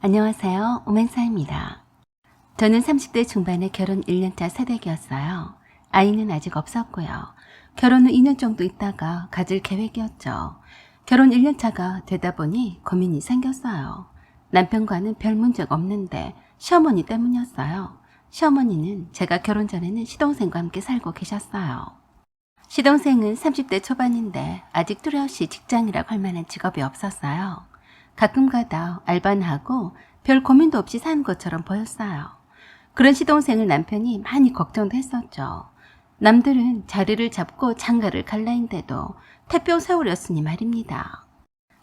안녕하세요. 오맨사입니다. 저는 30대 중반의 결혼 1년차 새댁이었어요. 아이는 아직 없었고요. 결혼 후 2년 정도 있다가 가질 계획이었죠. 결혼 1년차가 되다 보니 고민이 생겼어요. 남편과는 별 문제가 없는데 시어머니 때문이었어요. 시어머니는 제가 결혼 전에는 시동생과 함께 살고 계셨어요. 시동생은 30대 초반인데 아직 뚜렷이 직장이라고 할 만한 직업이 없었어요. 가끔가다 알바나 하고 별 고민도 없이 사는 것처럼 보였어요. 그런 시동생을 남편이 많이 걱정도 했었죠. 남들은 자리를 잡고 장가를 갈 나이인데도 태평 세월이었으니 말입니다.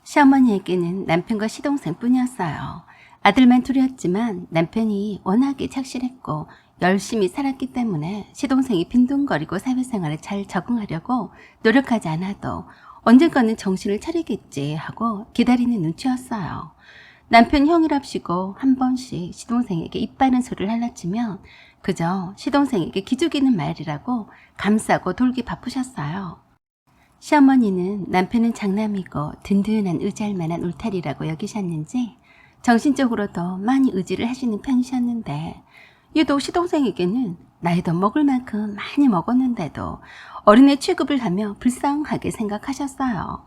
시어머니에게는 남편과 시동생 뿐이었어요. 아들만 둘이었지만 남편이 워낙에 착실했고 열심히 살았기 때문에 시동생이 빈둥거리고 사회생활에 잘 적응하려고 노력하지 않아도 언젠가는 정신을 차리겠지 하고 기다리는 눈치였어요. 남편 형이랍시고 한 번씩 시동생에게 입 바른 소리를 할라치면 그저 시동생에게 기죽이는 말이라고 감싸고 돌기 바쁘셨어요. 시어머니는 남편은 장남이고 든든한 의지할 만한 울타리라고 여기셨는지 정신적으로도 많이 의지를 하시는 편이셨는데 유독 시동생에게는 나이도 먹을 만큼 많이 먹었는데도 어린애 취급을 하며 불쌍하게 생각하셨어요.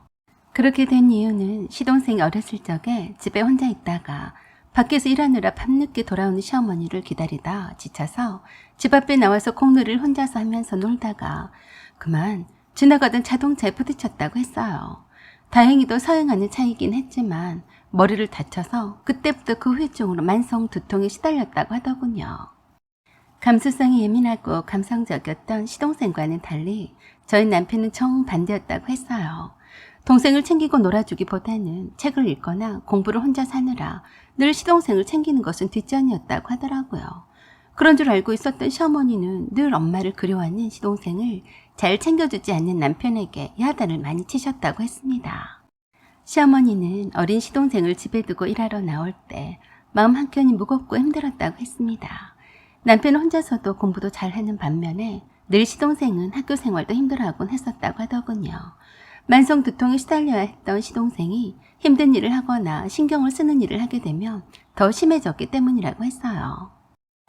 그렇게 된 이유는 시동생이 어렸을 적에 집에 혼자 있다가 밖에서 일하느라 밤늦게 돌아오는 시어머니를 기다리다 지쳐서 집 앞에 나와서 공놀이를 혼자서 하면서 놀다가 그만 지나가던 자동차에 부딪혔다고 했어요. 다행히도 서행하는 차이긴 했지만 머리를 다쳐서 그때부터 그 후유증으로 만성 두통에 시달렸다고 하더군요. 감수성이 예민하고 감성적이었던 시동생과는 달리 저희 남편은 정반대였다고 했어요. 동생을 챙기고 놀아주기보다는 책을 읽거나 공부를 혼자 사느라 늘 시동생을 챙기는 것은 뒷전이었다고 하더라고요. 그런 줄 알고 있었던 시어머니는 늘 엄마를 그리워하는 시동생을 잘 챙겨주지 않는 남편에게 야단을 많이 치셨다고 했습니다. 시어머니는 어린 시동생을 집에 두고 일하러 나올 때 마음 한켠이 무겁고 힘들었다고 했습니다. 남편은 혼자서도 공부도 잘하는 반면에 늘 시동생은 학교 생활도 힘들어하곤 했었다고 하더군요. 만성 두통에 시달려야 했던 시동생이 힘든 일을 하거나 신경을 쓰는 일을 하게 되면 더 심해졌기 때문이라고 했어요.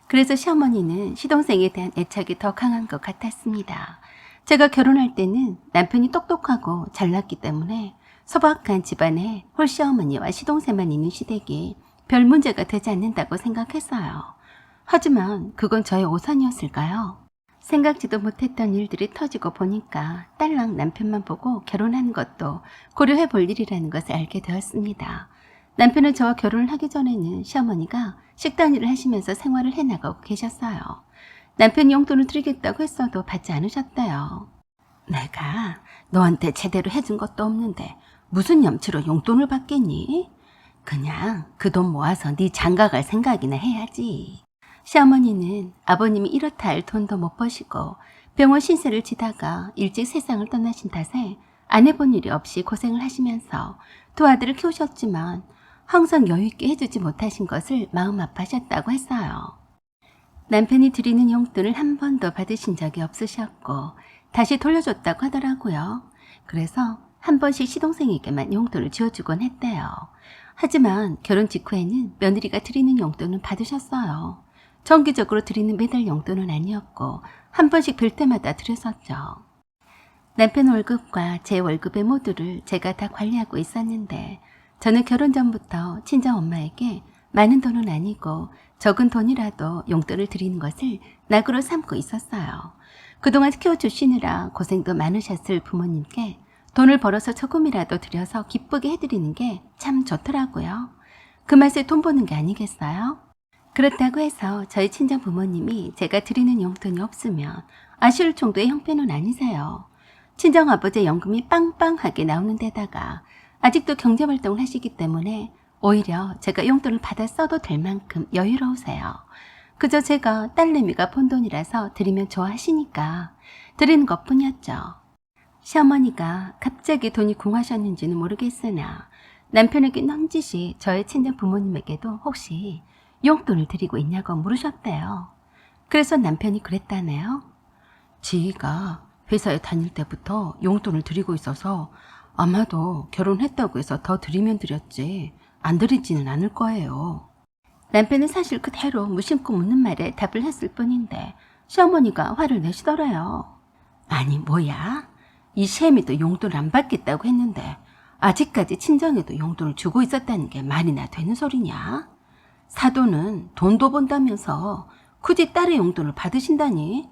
그래서 시어머니는 시동생에 대한 애착이 더 강한 것 같았습니다. 제가 결혼할 때는 남편이 똑똑하고 잘났기 때문에 소박한 집안에 홀시어머니와 시동생만 있는 시댁이 별 문제가 되지 않는다고 생각했어요. 하지만 그건 저의 오산이었을까요? 생각지도 못했던 일들이 터지고 보니까 딸랑 남편만 보고 결혼하는 것도 고려해 볼 일이라는 것을 알게 되었습니다. 남편은 저와 결혼을 하기 전에는 시어머니가 식당 일을 하시면서 생활을 해나가고 계셨어요. 남편이 용돈을 드리겠다고 했어도 받지 않으셨대요. 내가 너한테 제대로 해준 것도 없는데 무슨 염치로 용돈을 받겠니? 그냥 그 돈 모아서 네 장가 갈 생각이나 해야지. 시어머니는 아버님이 이렇다 할 돈도 못 버시고 병원 신세를 지다가 일찍 세상을 떠나신 탓에 안 해본 일이 없이 고생을 하시면서 두 아들을 키우셨지만 항상 여유있게 해주지 못하신 것을 마음 아파하셨다고 했어요. 남편이 드리는 용돈을 한 번도 받으신 적이 없으셨고 다시 돌려줬다고 하더라고요. 그래서 한 번씩 시동생에게만 용돈을 지어주곤 했대요. 하지만 결혼 직후에는 며느리가 드리는 용돈은 받으셨어요. 정기적으로 드리는 매달 용돈은 아니었고 한 번씩 뵐 때마다 드렸었죠. 남편 월급과 제 월급의 모두를 제가 다 관리하고 있었는데 저는 결혼 전부터 친정엄마에게 많은 돈은 아니고 적은 돈이라도 용돈을 드리는 것을 낙으로 삼고 있었어요. 그동안 키워주시느라 고생도 많으셨을 부모님께 돈을 벌어서 조금이라도 드려서 기쁘게 해드리는 게 참 좋더라고요. 그 맛에 돈 버는 게 아니겠어요? 그렇다고 해서 저희 친정 부모님이 제가 드리는 용돈이 없으면 아쉬울 정도의 형편은 아니세요. 친정 아버지의 연금이 빵빵하게 나오는 데다가 아직도 경제활동을 하시기 때문에 오히려 제가 용돈을 받아 써도 될 만큼 여유로우세요. 그저 제가 딸내미가 본 돈이라서 드리면 좋아하시니까 드리는 것뿐이었죠. 시어머니가 갑자기 돈이 궁하셨는지는 모르겠으나 남편에게 넌지시 저의 친정 부모님에게도 혹시 용돈을 드리고 있냐고 물으셨대요. 그래서 남편이 그랬다네요. 지희가 회사에 다닐 때부터 용돈을 드리고 있어서 아마도 결혼했다고 해서 더 드리면 드렸지 안 드리지는 않을 거예요. 남편은 사실 그대로 무심코 묻는 말에 답을 했을 뿐인데 시어머니가 화를 내시더래요. 아니 뭐야? 이 셰미도 용돈을 안 받겠다고 했는데 아직까지 친정에도 용돈을 주고 있었다는 게 말이나 되는 소리냐? 사돈은 돈도 번다면서 굳이 딸의 용돈을 받으신다니?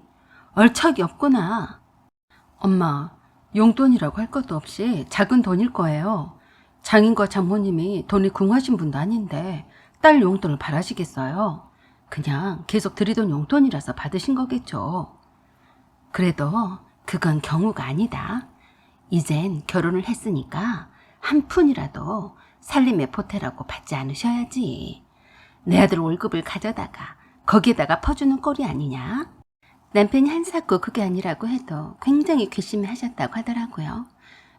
얼척이 없구나. 엄마, 용돈이라고 할 것도 없이 작은 돈일 거예요. 장인과 장모님이 돈이 궁하신 분도 아닌데 딸 용돈을 바라시겠어요? 그냥 계속 드리던 용돈이라서 받으신 거겠죠. 그래도 그건 경우가 아니다. 이젠 결혼을 했으니까 한 푼이라도 살림의 보태라고 받지 않으셔야지. 내 아들 월급을 가져다가 거기에다가 퍼주는 꼴이 아니냐? 남편이 한사코 그게 아니라고 해도 굉장히 괘씸해 하셨다고 하더라고요.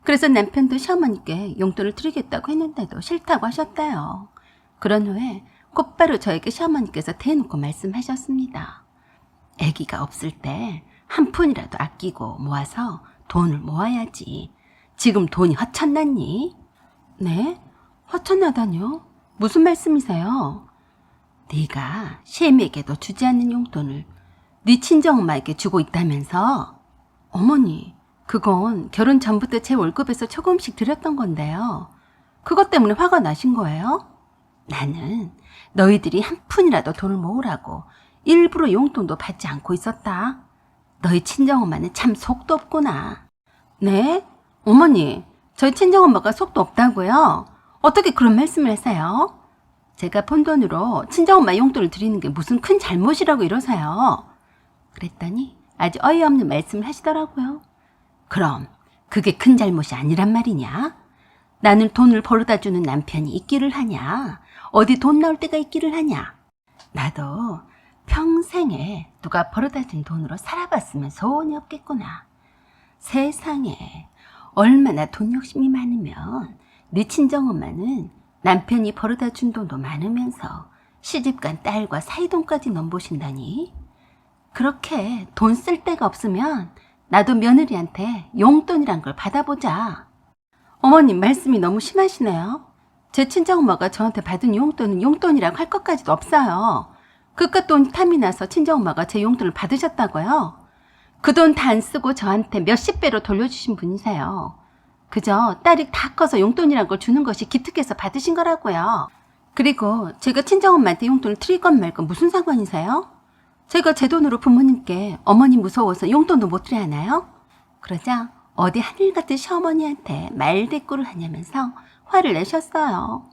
그래서 남편도 시어머니께 용돈을 드리겠다고 했는데도 싫다고 하셨대요. 그런 후에 곧바로 저에게 시어머니께서 대놓고 말씀하셨습니다. 아기가 없을 때 한 푼이라도 아끼고 모아서 돈을 모아야지. 지금 돈이 허천났니? 네? 허천나다뇨? 무슨 말씀이세요? 네가 셰미에게도 주지 않는 용돈을 네 친정엄마에게 주고 있다면서? 어머니, 그건 결혼 전부터 제 월급에서 조금씩 드렸던 건데요. 그것 때문에 화가 나신 거예요? 나는 너희들이 한 푼이라도 돈을 모으라고 일부러 용돈도 받지 않고 있었다. 너희 친정엄마는 참 속도 없구나. 네? 어머니, 저희 친정엄마가 속도 없다고요? 어떻게 그런 말씀을 하세요? 제가 폰돈으로 친정엄마 용돈을 드리는 게 무슨 큰 잘못이라고 이러세요. 그랬더니 아주 어이없는 말씀을 하시더라고요. 그럼 그게 큰 잘못이 아니란 말이냐? 나는 돈을 벌어다 주는 남편이 있기를 하냐? 어디 돈 나올 때가 있기를 하냐? 나도 평생에 누가 벌어다 준 돈으로 살아봤으면 소원이 없겠구나. 세상에 얼마나 돈 욕심이 많으면 네 친정엄마는 남편이 벌어다 준 돈도 많으면서 시집간 딸과 사이돈까지 넘보신다니? 그렇게 돈 쓸 데가 없으면 나도 며느리한테 용돈이란 걸 받아보자. 어머님 말씀이 너무 심하시네요. 제 친정엄마가 저한테 받은 용돈은 용돈이라고 할 것까지도 없어요. 그깟 돈 탐이 나서 친정엄마가 제 용돈을 받으셨다고요? 그 돈 다 안 쓰고 저한테 몇십 배로 돌려주신 분이세요. 그저 딸이 다 커서 용돈이란 걸 주는 것이 기특해서 받으신 거라고요. 그리고 제가 친정엄마한테 용돈을 드릴 건 말 건 무슨 상관이세요? 제가 제 돈으로 부모님께 어머니 무서워서 용돈도 못 드려 하나요? 그러자 어디 하늘 같은 시어머니한테 말대꾸를 하냐면서 화를 내셨어요.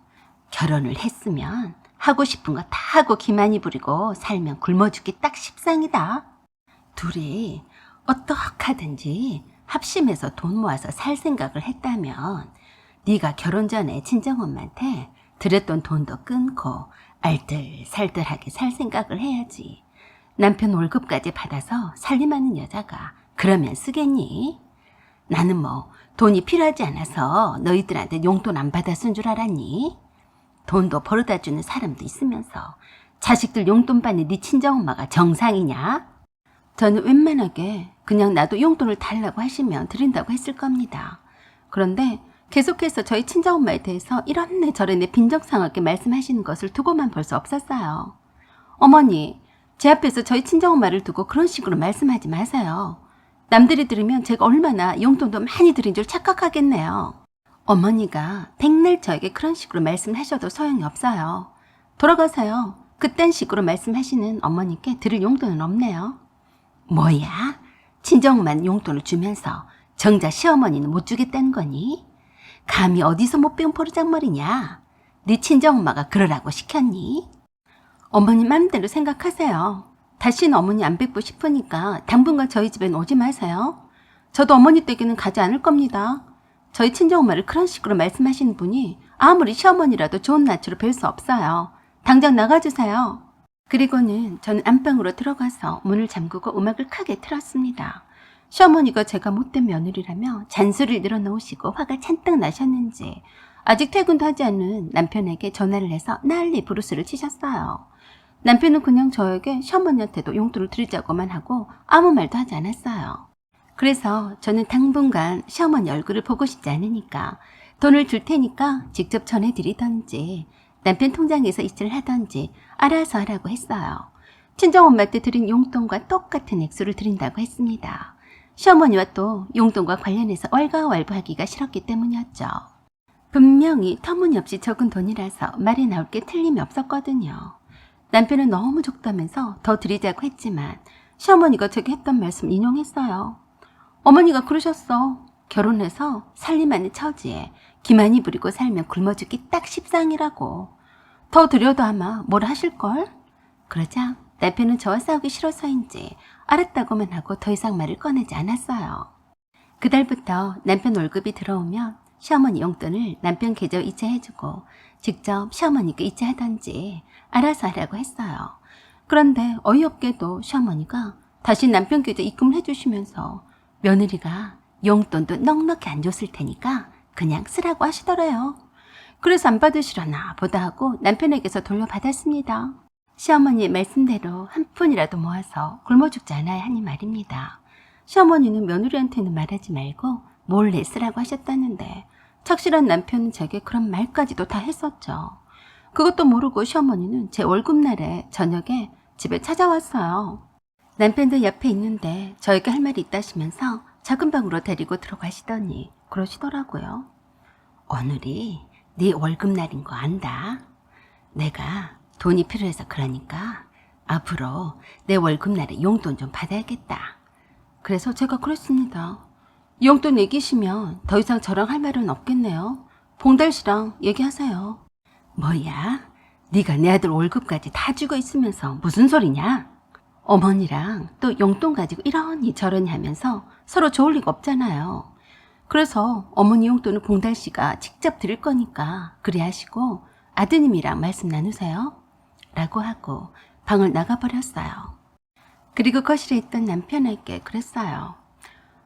결혼을 했으면 하고 싶은 거 다 하고 기만이 부리고 살면 굶어 죽기 딱 십상이다. 둘이 어떡하든지 합심해서 돈 모아서 살 생각을 했다면 네가 결혼 전에 친정엄마한테 드렸던 돈도 끊고 알뜰살뜰하게 살 생각을 해야지. 남편 월급까지 받아서 살림하는 여자가 그러면 쓰겠니? 나는 뭐 돈이 필요하지 않아서 너희들한테 용돈 안 받아 쓴 줄 알았니? 돈도 벌어다 주는 사람도 있으면서 자식들 용돈 받는 네 친정엄마가 정상이냐? 저는 웬만하게 그냥 나도 용돈을 달라고 하시면 드린다고 했을 겁니다. 그런데 계속해서 저희 친정엄마에 대해서 이런네 저런네 빈정상하게 말씀하시는 것을 두고만 볼 수 없었어요. 어머니, 제 앞에서 저희 친정엄마를 두고 그런 식으로 말씀하지 마세요. 남들이 들으면 제가 얼마나 용돈도 많이 드린 줄 착각하겠네요. 어머니가 백날 저에게 그런 식으로 말씀하셔도 소용이 없어요. 돌아가세요. 그딴 식으로 말씀하시는 어머니께 드릴 용돈은 없네요. 뭐야? 친정엄마는 용돈을 주면서 정작 시어머니는 못 주겠다는 거니? 감히 어디서 못 배운 버르장머리냐? 네 친정엄마가 그러라고 시켰니? 어머니 맘대로 생각하세요. 다시는 어머니 안 뵙고 싶으니까 당분간 저희 집엔 오지 마세요. 저도 어머니 댁에는 가지 않을 겁니다. 저희 친정엄마를 그런 식으로 말씀하시는 분이 아무리 시어머니라도 좋은 낯으로 뵐 수 없어요. 당장 나가주세요. 그리고는 저는 안방으로 들어가서 문을 잠그고 음악을 크게 틀었습니다. 시어머니가 제가 못된 며느리라며 잔소리를 늘어놓으시고 화가 잔뜩 나셨는지 아직 퇴근도 하지 않은 남편에게 전화를 해서 난리 부르스를 치셨어요. 남편은 그냥 저에게 시어머니한테도 용돈을 드리자고만 하고 아무 말도 하지 않았어요. 그래서 저는 당분간 시어머니 얼굴을 보고 싶지 않으니까 돈을 줄 테니까 직접 전해드리던지 남편 통장에서 이체를 하던지 알아서 하라고 했어요. 친정엄마한테 드린 용돈과 똑같은 액수를 드린다고 했습니다. 시어머니와 또 용돈과 관련해서 왈가왈부하기가 싫었기 때문이었죠. 분명히 터무니없이 적은 돈이라서 말이 나올 게 틀림이 없었거든요. 남편은 너무 적다면서 더 드리자고 했지만 시어머니가 제게 했던 말씀 인용했어요. 어머니가 그러셨어. 결혼해서 살림하는 처지에 기만이 부리고 살면 굶어 죽기 딱 십상이라고. 더 드려도 아마 뭐라 하실걸? 그러자 남편은 저와 싸우기 싫어서인지 알았다고만 하고 더 이상 말을 꺼내지 않았어요. 그달부터 남편 월급이 들어오면 시어머니 용돈을 남편 계좌 이체해주고 직접 시어머니께 이체하던지 알아서 하라고 했어요. 그런데 어이없게도 시어머니가 다시 남편 계좌 입금을 해주시면서 며느리가 용돈도 넉넉히 안 줬을 테니까 그냥 쓰라고 하시더래요. 그래서 안 받으시려나 보다 하고 남편에게서 돌려받았습니다. 시어머니의 말씀대로 한 푼이라도 모아서 굶어 죽지 않아야 하니 말입니다. 시어머니는 며느리한테는 말하지 말고 몰래 쓰라고 하셨다는데 착실한 남편은 제게 그런 말까지도 다 했었죠. 그것도 모르고 시어머니는 제 월급날에 저녁에 집에 찾아왔어요. 남편도 옆에 있는데 저에게 할 말이 있다시면서 작은 방으로 데리고 들어가시더니 그러시더라고요. 오늘이 네 월급날인 거 안다. 내가 돈이 필요해서 그러니까 앞으로 내 월급날에 용돈 좀 받아야겠다. 그래서 제가 그랬습니다. 용돈 얘기시면 더 이상 저랑 할 말은 없겠네요. 봉달 씨랑 얘기하세요. 뭐야? 네가 내 아들 월급까지 다 주고 있으면서 무슨 소리냐? 어머니랑 또 용돈 가지고 이러니 저러니 하면서 서로 좋을 리가 없잖아요. 그래서 어머니 용돈은 봉달 씨가 직접 드릴 거니까 그리 하시고 아드님이랑 말씀 나누세요. 라고 하고 방을 나가버렸어요. 그리고 거실에 있던 남편에게 그랬어요.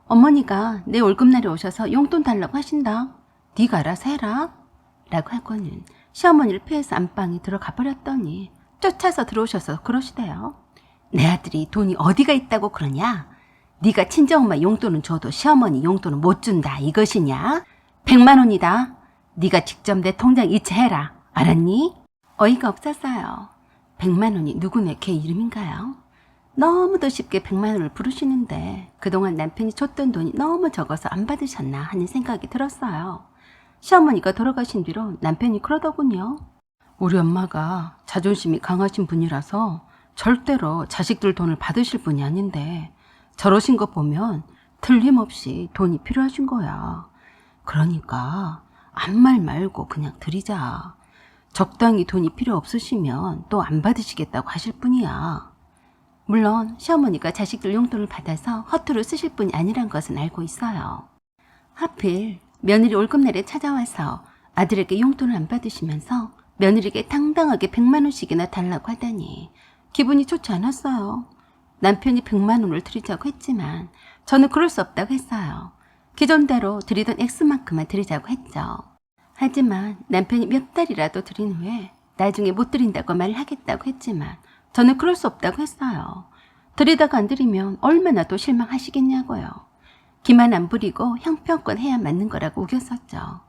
어머니가 내 월급날에 오셔서 용돈 달라고 하신다. 네가 알아서 해라. 라고 하고는 시어머니를 피해서 안방에 들어가 버렸더니 쫓아서 들어오셔서 그러시대요. 내 아들이 돈이 어디가 있다고 그러냐? 네가 친정엄마 용돈은 줘도 시어머니 용돈은 못 준다 이것이냐? 100만 원이다. 네가 직접 내 통장 이체해라. 알았니? 어이가 없었어요. 100만 원이 누구네 걔 이름인가요? 너무도 쉽게 100만 원을 부르시는데 그동안 남편이 줬던 돈이 너무 적어서 안 받으셨나 하는 생각이 들었어요. 시어머니가 돌아가신 뒤로 남편이 그러더군요. 우리 엄마가 자존심이 강하신 분이라서 절대로 자식들 돈을 받으실 분이 아닌데 저러신 거 보면 틀림없이 돈이 필요하신 거야. 그러니까 아무 말 말고 그냥 드리자. 적당히 돈이 필요 없으시면 또 안 받으시겠다고 하실 뿐이야. 물론 시어머니가 자식들 용돈을 받아서 허투루 쓰실 분이 아니란 것은 알고 있어요. 하필 며느리 월급날에 찾아와서 아들에게 용돈을 안 받으시면서 며느리에게 당당하게 100만 원씩이나 달라고 하다니 기분이 좋지 않았어요. 남편이 100만 원을 드리자고 했지만 저는 그럴 수 없다고 했어요. 기존대로 드리던 액수만큼만 드리자고 했죠. 하지만 남편이 몇 달이라도 드린 후에 나중에 못 드린다고 말하겠다고 했지만 저는 그럴 수 없다고 했어요. 드리다가 안 드리면 얼마나 또 실망하시겠냐고요. 기만 안 부리고 형편권 해야 맞는 거라고 우겼었죠.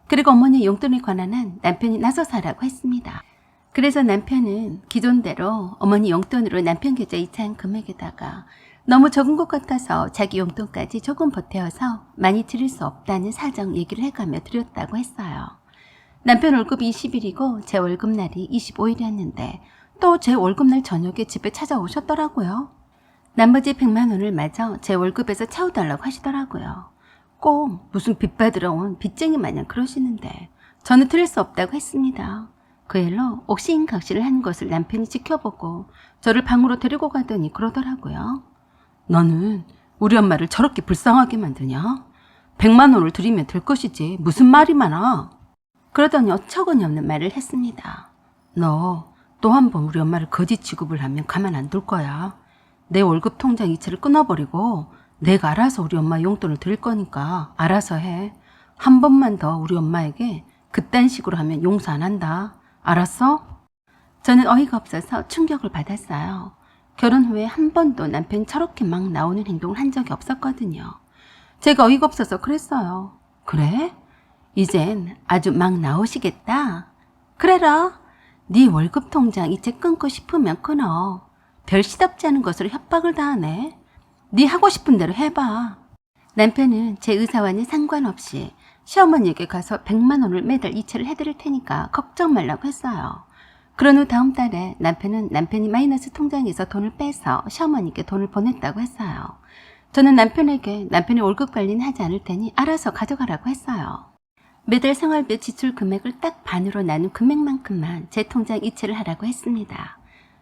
그리고 어머니 용돈에 관한 한 남편이 나서서 하라고 했습니다. 그래서 남편은 기존대로 어머니 용돈으로 남편 계좌 이체한 금액에다가 너무 적은 것 같아서 자기 용돈까지 조금 보태어서 많이 드릴 수 없다는 사정 얘기를 해가며 드렸다고 했어요. 남편 월급이 20일이고 제 월급날이 25일이었는데 또 제 월급날 저녁에 집에 찾아오셨더라고요. 나머지 100만 원을 마저 제 월급에서 채워달라고 하시더라고요. 꼭 무슨 빚 받으러 온 빚쟁이 마냥 그러시는데 저는 드릴 수 없다고 했습니다. 그 일로 옥신각신을 하는 것을 남편이 지켜보고 저를 방으로 데리고 가더니 그러더라고요. 너는 우리 엄마를 저렇게 불쌍하게 만드냐? 100만 원을 드리면 될 것이지 무슨 말이 많아? 그러더니 어처구니 없는 말을 했습니다. 너 또 한 번 우리 엄마를 거짓 취급을 하면 가만 안 둘 거야. 내 월급 통장 이체를 끊어버리고 내가 알아서 우리 엄마 용돈을 드릴 거니까 알아서 해. 한 번만 더 우리 엄마에게 그딴 식으로 하면 용서 안 한다. 알았어? 저는 어이가 없어서 충격을 받았어요. 결혼 후에 한 번도 남편이 저렇게 막 나오는 행동을 한 적이 없었거든요. 제가 어이가 없어서 그랬어요. 그래? 이젠 아주 막 나오시겠다? 그래라. 네 월급 통장 이체 끊고 싶으면 끊어. 별 시덥지 않은 것으로 협박을 다하네. 네 하고 싶은 대로 해봐. 남편은 제 의사와는 상관없이 시어머니에게 가서 100만 원을 매달 이체를 해드릴 테니까 걱정 말라고 했어요. 그런 후 다음 달에 남편이 마이너스 통장에서 돈을 빼서 시어머니께 돈을 보냈다고 했어요. 저는 남편에게 남편의 월급 관리는 하지 않을 테니 알아서 가져가라고 했어요. 매달 생활비 지출 금액을 딱 반으로 나눈 금액만큼만 제 통장 이체를 하라고 했습니다.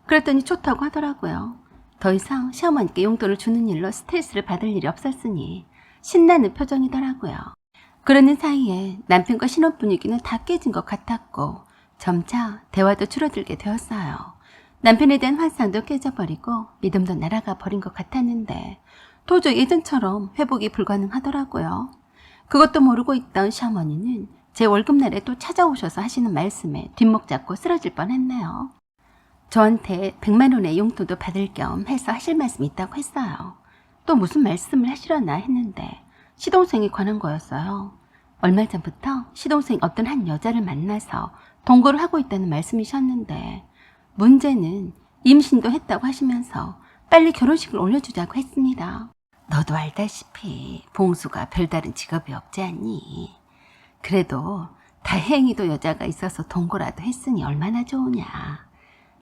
그랬더니 좋다고 하더라고요. 더 이상 시어머니께 용돈을 주는 일로 스트레스를 받을 일이 없었으니 신나는 표정이더라고요. 그러는 사이에 남편과 신혼 분위기는 다 깨진 것 같았고 점차 대화도 줄어들게 되었어요. 남편에 대한 환상도 깨져버리고 믿음도 날아가 버린 것 같았는데 도저히 예전처럼 회복이 불가능하더라고요. 그것도 모르고 있던 시어머니는 제 월급날에 또 찾아오셔서 하시는 말씀에 뒷목 잡고 쓰러질 뻔했네요. 저한테 100만 원의 용돈도 받을 겸 해서 하실 말씀이 있다고 했어요. 또 무슨 말씀을 하시려나 했는데 시동생이 관한 거였어요. 얼마 전부터 시동생이 어떤 한 여자를 만나서 동거를 하고 있다는 말씀이셨는데 문제는 임신도 했다고 하시면서 빨리 결혼식을 올려주자고 했습니다. 너도 알다시피 봉수가 별다른 직업이 없지 않니? 그래도 다행히도 여자가 있어서 동거라도 했으니 얼마나 좋으냐.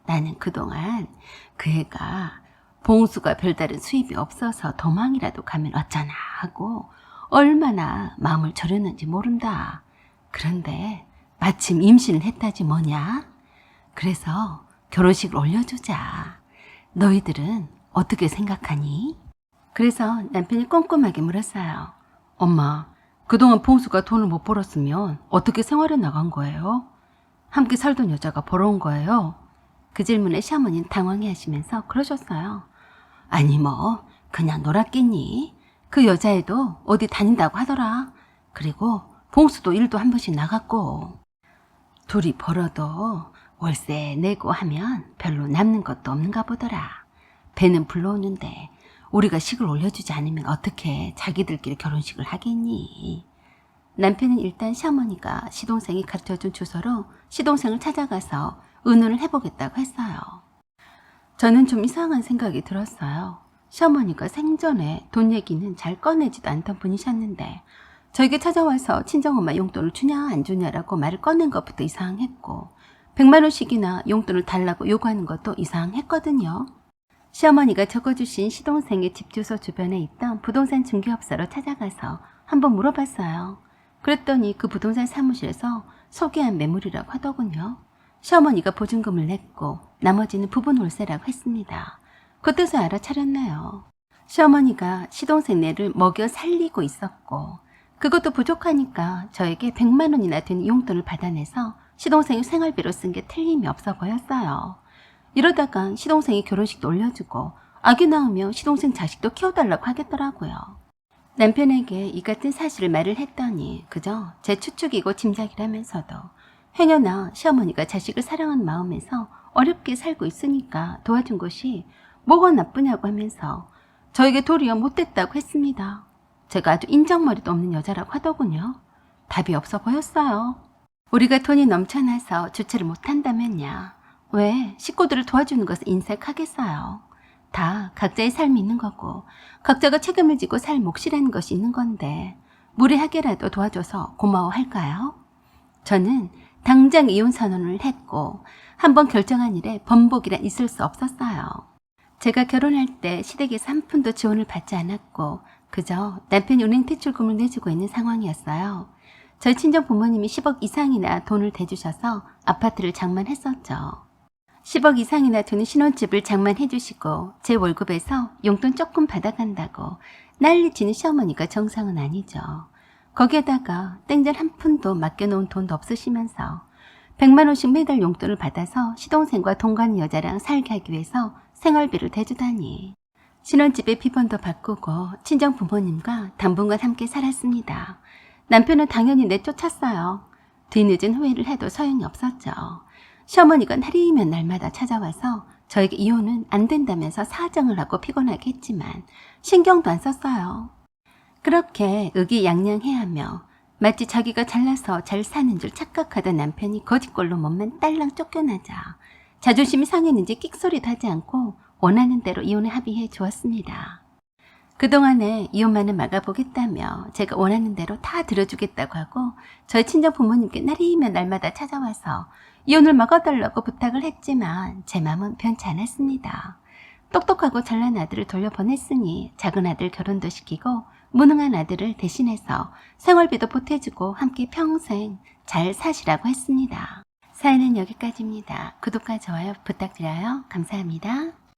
나는 그동안 그 애가 봉수가 별다른 수입이 없어서 도망이라도 가면 어쩌나 하고 얼마나 마음을 졸였는지 모른다. 그런데 마침 임신을 했다지 뭐냐? 그래서 결혼식을 올려주자. 너희들은 어떻게 생각하니? 그래서 남편이 꼼꼼하게 물었어요. 엄마, 그동안 봉수가 돈을 못 벌었으면 어떻게 생활해 나간 거예요? 함께 살던 여자가 벌어온 거예요? 그 질문에 시어머니는 당황해 하시면서 그러셨어요. 아니 뭐 그냥 놀았겠니? 그 여자애도 어디 다닌다고 하더라. 그리고 봉수도 일도 한 번씩 나갔고. 둘이 벌어도 월세 내고 하면 별로 남는 것도 없는가 보더라. 배는 불러오는데 우리가 식을 올려주지 않으면 어떻게 자기들끼리 결혼식을 하겠니? 남편은 일단 시어머니가 시동생이 가르쳐준 주소로 시동생을 찾아가서 의논을 해보겠다고 했어요. 저는 좀 이상한 생각이 들었어요. 시어머니가 생전에 돈 얘기는 잘 꺼내지도 않던 분이셨는데 저에게 찾아와서 친정엄마 용돈을 주냐 안 주냐라고 말을 꺼낸 것부터 이상했고 100만 원씩이나 용돈을 달라고 요구하는 것도 이상했거든요. 시어머니가 적어주신 시동생의 집 주소 주변에 있던 부동산 중개업소로 찾아가서 한번 물어봤어요. 그랬더니 그 부동산 사무실에서 소개한 매물이라고 하더군요. 시어머니가 보증금을 냈고 나머지는 부분 월세라고 했습니다. 그 뜻을 알아차렸네요. 시어머니가 시동생 네를 먹여 살리고 있었고 그것도 부족하니까 저에게 100만 원이나 되는 용돈을 받아내서 시동생이 생활비로 쓴 게 틀림이 없어 보였어요. 이러다가 시동생이 결혼식도 올려주고 아기 낳으면 시동생 자식도 키워달라고 하겠더라고요. 남편에게 이 같은 사실을 말을 했더니 그저 제 추측이고 짐작이라면서도 행여나 시어머니가 자식을 사랑하는 마음에서 어렵게 살고 있으니까 도와준 것이 뭐가 나쁘냐고 하면서 저에게 도리어 못됐다고 했습니다. 제가 아주 인정머리도 없는 여자라고 하더군요. 답이 없어 보였어요. 우리가 돈이 넘쳐나서 주체를 못한다면야 왜 식구들을 도와주는 것을 인색하겠어요. 다 각자의 삶이 있는 거고 각자가 책임을 지고 살 몫이라는 것이 있는 건데 무례하게라도 도와줘서 고마워할까요? 저는 당장 이혼 선언을 했고 한번 결정한 일에 번복이란 있을 수 없었어요. 제가 결혼할 때 시댁에서 한 푼도 지원을 받지 않았고 그저 남편이 은행 대출금을 내주고 있는 상황이었어요. 저희 친정 부모님이 10억 이상이나 돈을 대주셔서 아파트를 장만했었죠. 10억 이상이나 드는 신혼집을 장만해 주시고 제 월급에서 용돈 조금 받아간다고 난리치는 시어머니가 정상은 아니죠. 거기에다가 땡전 한 푼도 맡겨놓은 돈도 없으시면서 100만 원씩 매달 용돈을 받아서 시동생과 동거하는 여자랑 살게 하기 위해서 생활비를 대주다니. 신혼집에 비번도 바꾸고 친정 부모님과 당분간 함께 살았습니다. 남편은 당연히 내쫓았어요. 뒤늦은 후회를 해도 소용이 없었죠. 시어머니가 날이면 날마다 찾아와서 저에게 이혼은 안 된다면서 사정을 하고 피곤하게 했지만 신경도 안 썼어요. 그렇게 의기양양해하며 마치 자기가 잘나서 잘 사는 줄 착각하던 남편이 거짓골로 몸만 딸랑 쫓겨나자 자존심이 상했는지 끽소리도 하지 않고 원하는 대로 이혼에 합의해 주었습니다. 그동안에 이혼만은 막아보겠다며 제가 원하는 대로 다 들어주겠다고 하고 저희 친정 부모님께 날이면 날마다 찾아와서 이혼을 막아달라고 부탁을 했지만 제 마음은 변치 않았습니다. 똑똑하고 잘난 아들을 돌려보냈으니 작은 아들 결혼도 시키고 무능한 아들을 대신해서 생활비도 보태주고 함께 평생 잘 사시라고 했습니다. 사연은 여기까지입니다. 구독과 좋아요 부탁드려요. 감사합니다.